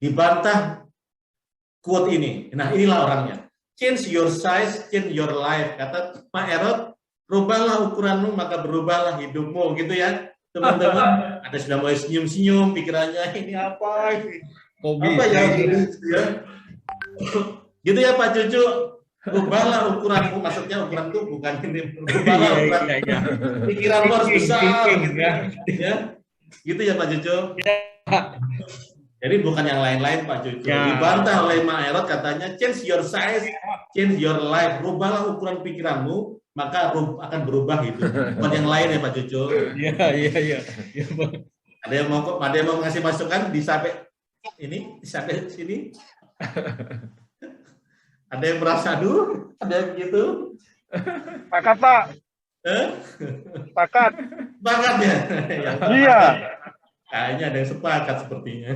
dibantah quote ini. Nah, inilah orangnya. Change your size, change your life. Kata Pak Erot, rubahlah ukuranmu, maka berubahlah hidupmu. Gitu ya, teman-teman. Ada sudah mulai senyum-senyum, pikirannya ini apa? Apa ya? Gitu ya Pak Cucu. Rubahlah ukuranmu, maksudnya ukuran itu bukan ini. Rubahlah ukuran. Pikiran harus besar. Gitu ya. Gitu ya Pak Cucu. Jadi bukan yang lain-lain Pak Cucu. Dibantah oleh Mak Erot katanya change your size, change your life. Rubahlah ukuran pikiranmu, maka akan berubah itu. Bukan yang lain ya Pak Cucu. Iya. Ada yang mau ngasih masukan di sampai sini? Ada yang merasa aduh, ada yang begitu? Pakat Pak. Pakat. Pakat ya. Iya. Kayaknya ada yang sepakat sepertinya.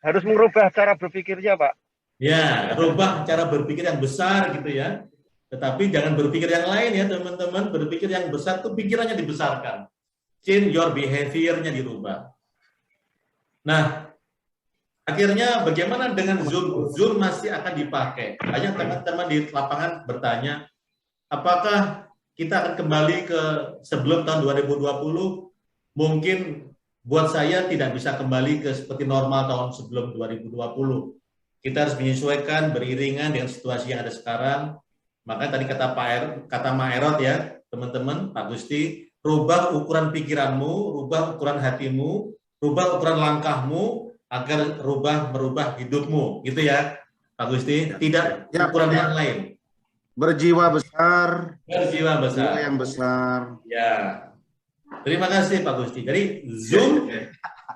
Harus merubah cara berpikirnya, Pak. Ya, rubah cara berpikir yang besar gitu ya. Tetapi jangan berpikir yang lain ya teman-teman. Berpikir yang besar tuh pikirannya dibesarkan. Change your behavior-nya dirubah. Nah, akhirnya bagaimana dengan Zoom? Zoom masih akan dipakai. Banyak teman-teman di lapangan bertanya, apakah kita akan kembali ke sebelum tahun 2020? Mungkin buat saya tidak bisa kembali ke seperti normal tahun sebelum 2020. Kita harus menyesuaikan beriringan dengan situasi yang ada sekarang. Maka tadi kata Mak Erot ya, teman-teman, Pak Gusti, rubah ukuran pikiranmu, rubah ukuran hatimu, rubah ukuran langkahmu, agar merubah hidupmu, gitu ya, Pak Gusti. Tidak ukuran yang lain. Berjiwa besar. Berjiwa besar. Jiwa yang besar. Ya. Terima kasih Pak Gusti. Jadi Zoom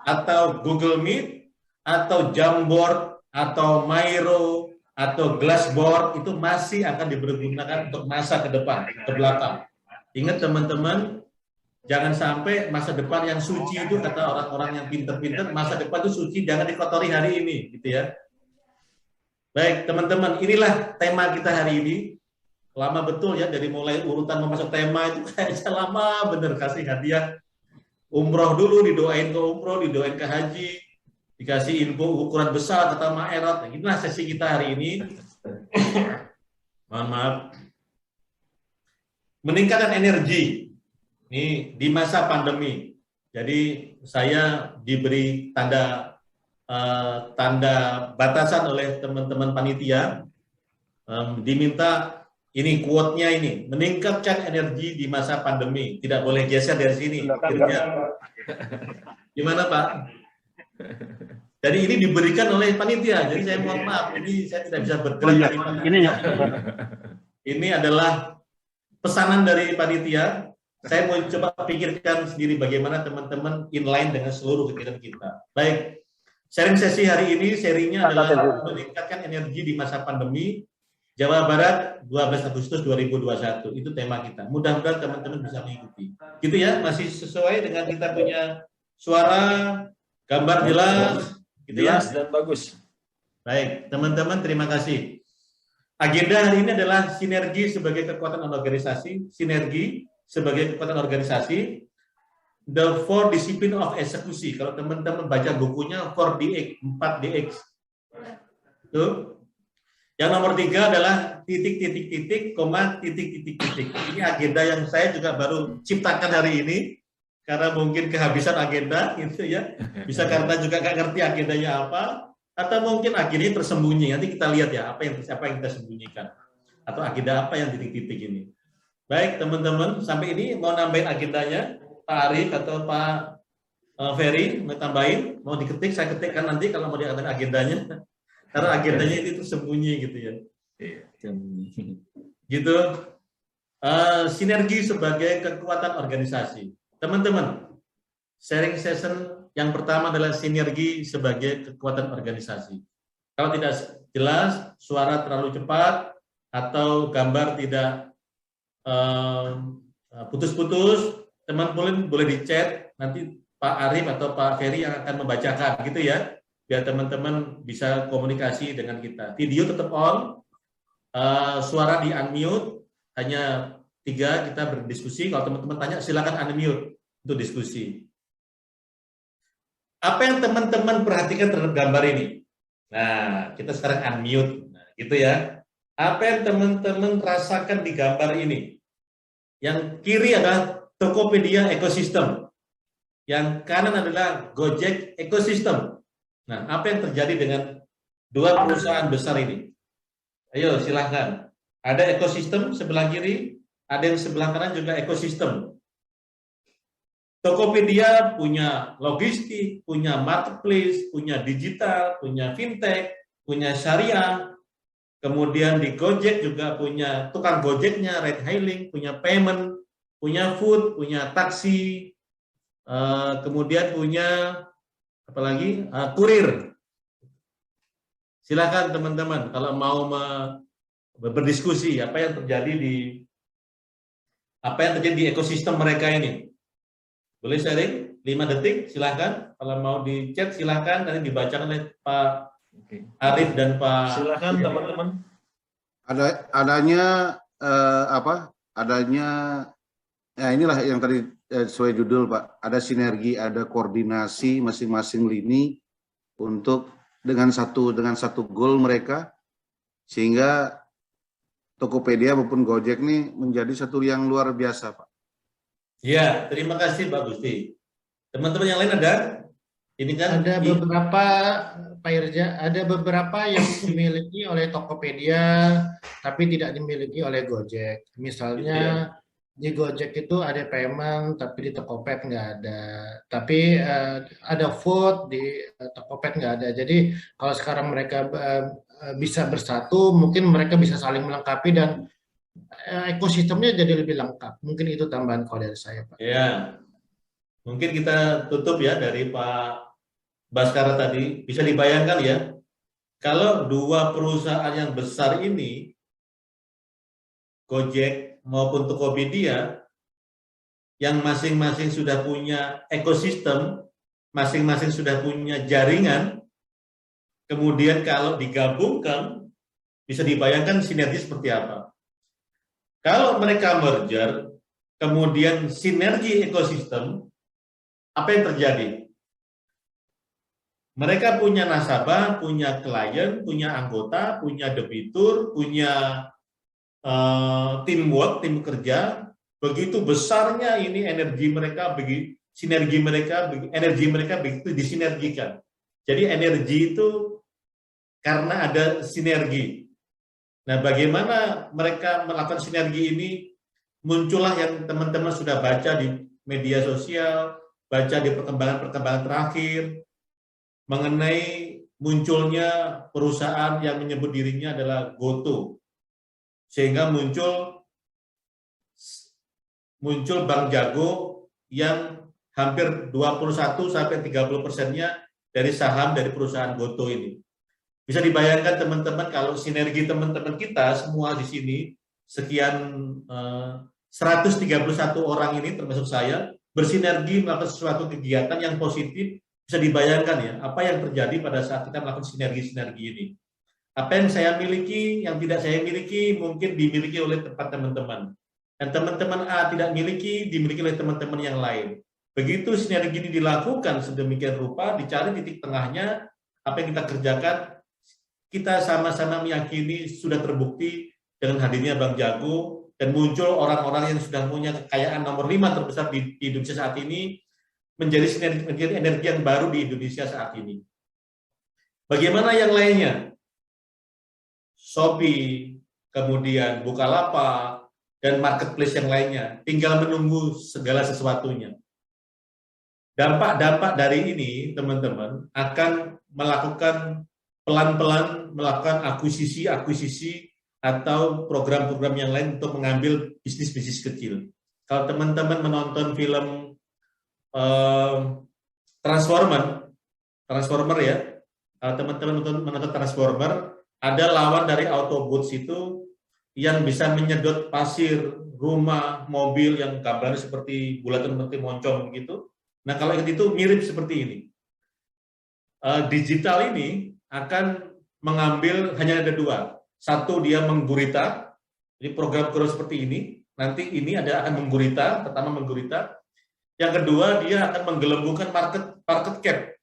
atau Google Meet atau Jamboard atau Miro atau Glassboard itu masih akan dipergunakan untuk masa ke depan, ke belakang. Ingat teman-teman, jangan sampai masa depan yang suci itu kata orang-orang yang pinter-pinter, masa depan itu suci, jangan dikotori hari ini, gitu ya. Baik teman-teman, inilah tema kita hari ini. Lama betul ya, dari mulai urutan memasuk tema itu kayaknya lama bener, kasih hadiah umroh dulu, didoain ke umroh, didoain ke haji, dikasih info ukuran besar kata Mak Erot. Nah, inilah sesi kita hari ini. Mohon maaf. Meningkatkan energi ini di masa pandemi. Jadi saya diberi tanda batasan oleh teman-teman panitia, diminta ini quote-nya ini, meningkatkan energi di masa pandemi. Tidak boleh geser dari sini. Gimana Pak? Jadi ini diberikan oleh panitia. Jadi saya mohon maaf, ini saya tidak bisa bergerak dari mana. Ini adalah pesanan dari panitia. Saya mau coba pikirkan sendiri bagaimana teman-teman inline dengan seluruh kegiatan kita. Baik, sharing sesi hari ini, serinya adalah meningkatkan energi di masa pandemi. Jawa Barat 12 Agustus 2021 itu tema kita. Mudah-mudahan teman-teman bisa mengikuti. Gitu ya, masih sesuai dengan kita punya suara, gambar jelas, gitu ya. Jelas dan bagus. Baik, teman-teman terima kasih. Agenda hari ini adalah sinergi sebagai kekuatan organisasi, sinergi sebagai kekuatan organisasi, the 4 discipline of eksekusi. Kalau teman-teman baca bukunya 4DX, 4DX. Tuh. Yang nomor 3 adalah titik. Ini agenda yang saya juga baru ciptakan hari ini karena mungkin kehabisan agenda, gitu ya. Bisa karena juga nggak ngerti agendanya apa, atau mungkin agendanya tersembunyi. Nanti kita lihat ya apa yang kita sembunyikan, atau agenda apa yang titik-titik ini. Baik teman-teman, sampai ini mau nambahin agendanya, Pak Arif atau Pak Ferry mau tambahin, mau diketik, saya ketikkan nanti kalau mau diambil agendanya. Karena agendanya itu sembunyi gitu ya. Gitu. Sinergi sebagai kekuatan organisasi. Teman-teman, sharing session yang pertama adalah sinergi sebagai kekuatan organisasi. Kalau tidak jelas, suara terlalu cepat, atau gambar tidak putus-putus, teman-teman boleh di chat, nanti Pak Arif atau Pak Ferry yang akan membacakan gitu ya. Biar teman-teman bisa komunikasi dengan kita. Video tetap on, suara di unmute, hanya 3 kita berdiskusi. Kalau teman-teman tanya silakan unmute untuk diskusi. Apa yang teman-teman perhatikan terhadap gambar ini? Nah, kita sekarang unmute. Nah, gitu ya. Apa yang teman-teman rasakan di gambar ini? Yang kiri adalah Tokopedia ekosistem. Yang kanan adalah Gojek ekosistem. Nah, apa yang terjadi dengan dua perusahaan besar ini? Ayo, silahkan. Ada ekosistem sebelah kiri, ada yang sebelah kanan juga ekosistem. Tokopedia punya logistik, punya marketplace, punya digital, punya fintech, punya syariah. Kemudian di Gojek juga punya tukang Gojeknya, ride hailing, punya payment, punya food, punya taksi, kemudian punya apa lagi? Kurir. Silakan teman-teman kalau mau berdiskusi apa yang terjadi di ekosistem mereka ini. Boleh sharing 5 detik, silakan. Kalau mau di chat silakan, nanti dibacakan oleh Pak Arif dan Pak. Silakan teman-teman. Adanya inilah yang tadi sesuai judul Pak. Ada sinergi, ada koordinasi masing-masing lini untuk dengan satu goal mereka, sehingga Tokopedia maupun Gojek ini menjadi satu yang luar biasa Pak. Ya, terima kasih Pak Gusti. Teman-teman yang lain ada? Ini kan Ada beberapa, Pak Irja, ada beberapa yang dimiliki oleh Tokopedia, tapi tidak dimiliki oleh Gojek. Misalnya di Gojek itu ada payment, tapi di Tokopet nggak ada. Tapi ada food, di Tokopet nggak ada. Jadi kalau sekarang mereka bisa bersatu, mungkin mereka bisa saling melengkapi dan ekosistemnya jadi lebih lengkap. Mungkin itu tambahan kalau dari saya, Pak. Ya, mungkin kita tutup ya dari Pak Baskara tadi. Bisa dibayangkan ya, kalau dua perusahaan yang besar ini, Gojek maupun Tokopedia, yang masing-masing sudah punya ekosistem, masing-masing sudah punya jaringan, kemudian kalau digabungkan, bisa dibayangkan sinergi seperti apa. Kalau mereka merger, kemudian sinergi ekosistem, apa yang terjadi? Mereka punya nasabah, punya klien, punya anggota, punya debitur, punya teamwork, tim kerja. Begitu besarnya ini energi mereka, energi mereka begitu disinergikan. Jadi energi itu karena ada sinergi. Nah, bagaimana mereka melakukan sinergi ini? Muncullah yang teman-teman sudah baca di media sosial, baca di perkembangan terakhir, mengenai munculnya perusahaan yang menyebut dirinya adalah GoTo. Sehingga muncul Bank Jago yang hampir 21-30%-nya dari saham dari perusahaan GoTo ini. Bisa dibayangkan teman-teman kalau sinergi teman-teman kita semua di sini, sekian 131 orang ini termasuk saya, bersinergi melakukan sesuatu kegiatan yang positif. Bisa dibayangkan ya, apa yang terjadi pada saat kita melakukan sinergi-sinergi ini. Apa yang saya miliki, yang tidak saya miliki, mungkin dimiliki oleh tempat teman-teman. Dan teman-teman A tidak miliki, dimiliki oleh teman-teman yang lain. Begitu sinergi ini dilakukan sedemikian rupa, dicari titik tengahnya, apa yang kita kerjakan, kita sama-sama meyakini sudah terbukti dengan hadirnya Bank Jago, dan muncul orang-orang yang sudah punya kekayaan nomor 5 terbesar di Indonesia saat ini, menjadi sinergi energi yang baru di Indonesia saat ini. Bagaimana yang lainnya? Shopee, kemudian Bukalapak, dan marketplace yang lainnya. Tinggal menunggu segala sesuatunya. Dampak-dampak dari ini, teman-teman, akan melakukan pelan-pelan melakukan akuisisi atau program-program yang lain untuk mengambil bisnis-bisnis kecil. Kalau teman-teman menonton film Transformer ya, teman-teman menonton Transformer, ada lawan dari Autobots itu yang bisa menyedot pasir, rumah, mobil yang gambarnya seperti bulatan seperti moncong begitu. Nah, kalau itu mirip seperti ini. Digital ini akan mengambil hanya ada dua. Satu, dia menggurita. Jadi program-program seperti ini, nanti ini akan menggurita, pertama menggurita. Yang kedua, dia akan menggelembungkan market cap.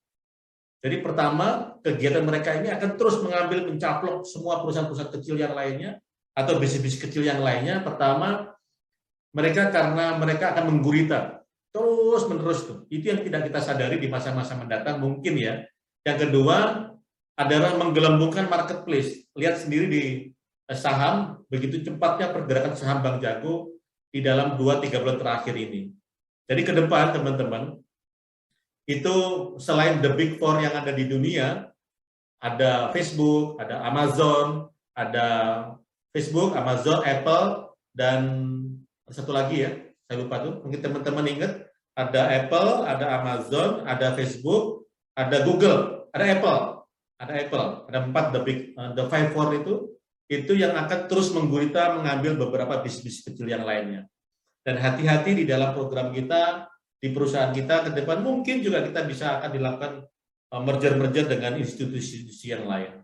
Jadi pertama, kegiatan mereka ini akan terus mencaplok semua perusahaan-perusahaan kecil yang lainnya atau bisnis-bisnis kecil yang lainnya. Pertama, karena mereka akan menggurita terus-menerus tuh. Itu yang tidak kita sadari di masa-masa mendatang mungkin ya. Yang kedua adalah menggelembungkan marketplace. Lihat sendiri di saham, begitu cepatnya pergerakan saham Bank Jago di dalam 2-3 bulan terakhir ini. Jadi ke depan teman-teman, itu selain the big four yang ada di dunia, ada Facebook, ada Amazon, Apple, dan satu lagi ya, saya lupa tuh, mungkin teman-teman ingat, ada Apple, ada Amazon, ada Facebook, ada Google, ada Apple, ada 4 the five four itu yang akan terus menggurita mengambil beberapa bisnis kecil yang lainnya. Dan hati-hati di dalam program kita, di perusahaan kita ke depan mungkin juga kita bisa akan dilakukan merger dengan institusi yang lain.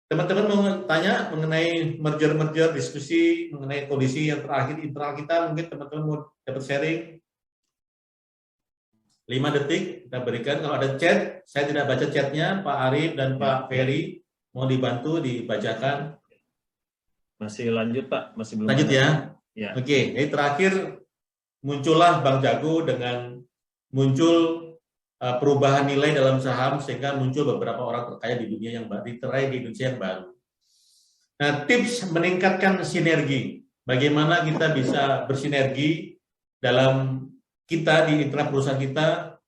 Teman-teman mau tanya mengenai merger, diskusi mengenai kondisi yang terakhir internal kita, mungkin teman-teman mau dapat sharing. 5 detik kita berikan. Kalau ada chat, saya tidak baca chatnya, Pak Arif dan Pak Ferry, mau dibantu dibacakan. Masih lanjut Pak, masih belum. Lanjut ya. Ya. Oke, ini terakhir muncullah Bank Jago dengan muncul perubahan nilai dalam saham sehingga muncul beberapa orang terkaya di dunia yang baru, terkaya di Indonesia yang baru. Nah, tips meningkatkan sinergi. Bagaimana kita bisa bersinergi dalam kita di internal perusahaan kita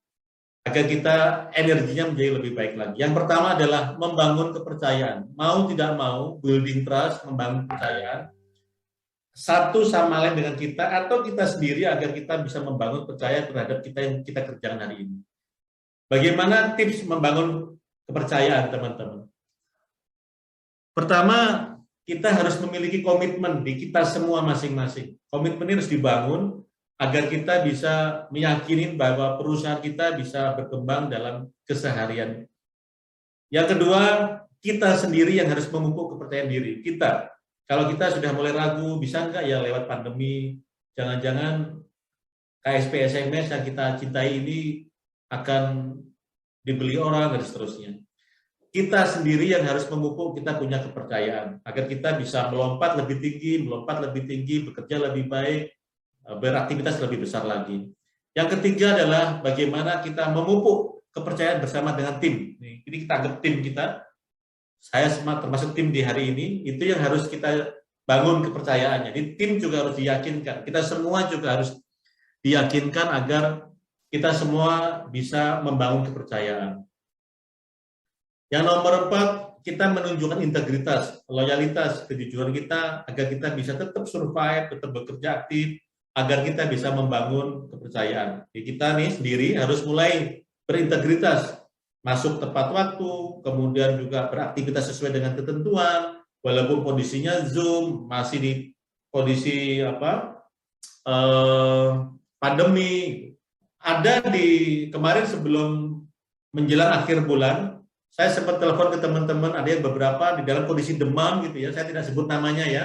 agar kita energinya menjadi lebih baik lagi. Yang pertama adalah membangun kepercayaan. Mau tidak mau, building trust, membangun kepercayaan satu sama lain dengan kita atau kita sendiri agar kita bisa membangun percaya terhadap kita yang kita kerjakan hari ini. Bagaimana tips membangun kepercayaan, teman-teman? Pertama, kita harus memiliki komitmen di kita semua masing-masing. Komitmen ini harus dibangun agar kita bisa meyakini bahwa perusahaan kita bisa berkembang dalam keseharian. Yang kedua, kita sendiri yang harus memupuk kepercayaan diri. Kalau kita sudah mulai ragu, bisa nggak ya lewat pandemi, jangan-jangan KSP SMS yang kita cintai ini akan dibeli orang dan seterusnya. Kita sendiri yang harus memupuk, kita punya kepercayaan agar kita bisa melompat lebih tinggi, bekerja lebih baik, beraktivitas lebih besar lagi. Yang ketiga adalah bagaimana kita memupuk kepercayaan bersama dengan tim. Ini kita anggap tim kita. Saya termasuk tim di hari ini, itu yang harus kita bangun kepercayaannya. Jadi tim juga harus diyakinkan. Kita semua juga harus diyakinkan agar kita semua bisa membangun kepercayaan. Yang nomor 4, kita menunjukkan integritas, loyalitas, kejujuran kita agar kita bisa tetap survive, tetap bekerja aktif, agar kita bisa membangun kepercayaan. Jadi kita nih sendiri harus mulai berintegritas, masuk tepat waktu, kemudian juga beraktivitas sesuai dengan ketentuan, walaupun kondisinya Zoom, masih di kondisi pandemi. Ada kemarin sebelum menjelang akhir bulan, saya sempat telepon ke teman-teman, ada yang beberapa di dalam kondisi demam gitu ya, saya tidak sebut namanya ya,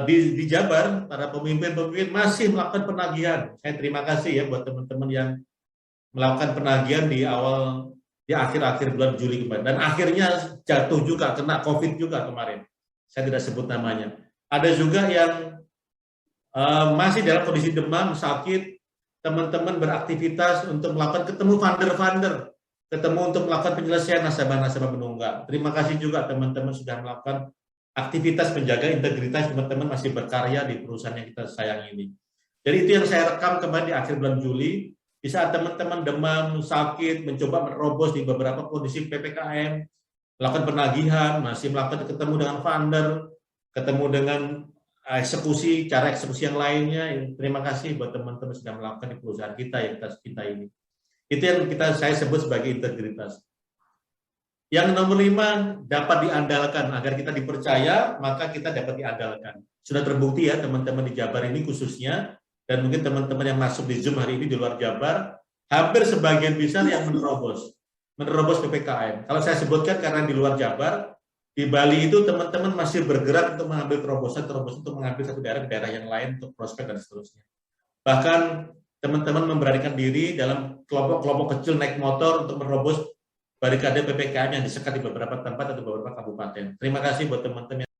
di Jabar, para pemimpin-pemimpin masih melakukan penagihan. Saya terima kasih ya buat teman-teman yang melakukan penagihan di akhir-akhir bulan Juli kemarin, dan akhirnya jatuh juga, kena COVID juga kemarin. Saya tidak sebut namanya. Ada juga yang masih dalam kondisi demam, sakit, teman-teman beraktivitas untuk melakukan ketemu vendor-vendor, ketemu untuk melakukan penyelesaian nasabah-nasabah penunggak. Terima kasih juga teman-teman sudah melakukan aktivitas menjaga integritas, teman-teman masih berkarya di perusahaan yang kita sayang ini. Jadi itu yang saya rekam kemarin di akhir bulan Juli. Di saat teman-teman demam, sakit, mencoba menerobos di beberapa kondisi PPKM, melakukan penagihan, masih melakukan ketemu dengan vendor, ketemu dengan cara eksekusi yang lainnya. Terima kasih buat teman-teman sudah melakukan di perusahaan kita yang kita ini. Itu yang saya sebut sebagai integritas. Yang nomor 5, dapat diandalkan. Agar kita dipercaya, maka kita dapat diandalkan. Sudah terbukti ya teman-teman di Jabar ini khususnya, dan mungkin teman-teman yang masuk di Zoom hari ini di luar Jabar, hampir sebagian besar yang menerobos PPKM. Kalau saya sebutkan karena di luar Jabar, di Bali itu teman-teman masih bergerak untuk mengambil terobosan untuk mengambil satu daerah ke daerah yang lain untuk prospek dan seterusnya. Bahkan teman-teman memberanikan diri dalam kelompok-kelompok kecil naik motor untuk menerobos barikade PPKM yang disekat di beberapa tempat atau beberapa kabupaten. Terima kasih buat teman-teman.